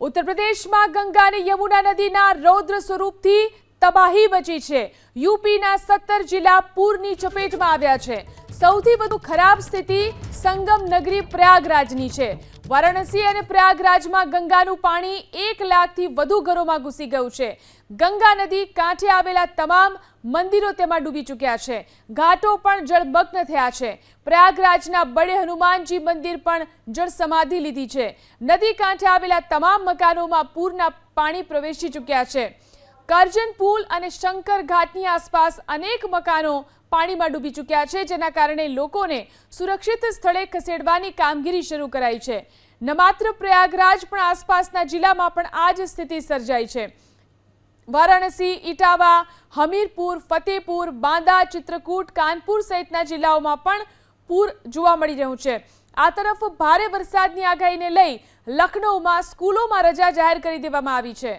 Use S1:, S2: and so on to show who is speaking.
S1: उत्तर प्रदेश में गंगा ने यमुना नदीना रौद्र स्वरूपथी तबाही मची है। यूपीना 17 जिला पूरनी चपेटमां आव्या छे। सौथी वधु खराब स्थिति संगम नगरी प्रयागराजनी छे। वाराणसी और प्रयागराज में गंगाનું पाणी 1 લાખથી વધુ ઘરોમાં ઘૂસી ગયું છે। गंगा नदी कांठे आवेला तमाम मंदिरों तेमां डूबी चूक्या छे। घाटो पण जलमग्न थया छे। प्रयागराजना बड़े हनुमानजी मंदिर पण जल समाधि लीधी छे। नदी कांठे आवेला तमाम मकानों पूરના पाणी प्रवेशी चूक्या छे। करजन पुल और शंकर घाटनी आसपास अनेक मकानों पानी में डूबी चूक्या छे, जेना कारणे लोकोने सुरक्षित स्थळे खसेडवानी कामगीरी शुरू कराई छे। न मात्र प्रयागराज पण आसपासना जिल्लामां पण आ ज स्थिति सर्जाई छे। वाराणसी, इटावा, हमीरपुर, फतेहपुर, बांदा, चित्रकूट, कानपुर सहितना जिल्लाओमां पण पूर जोवा मळी रह्युं छे। आ तरफ भारे वरसादनी आगाहीने लई लखनऊमां स्कूलोमां रजा जाहेर करी देवामां आवी छे।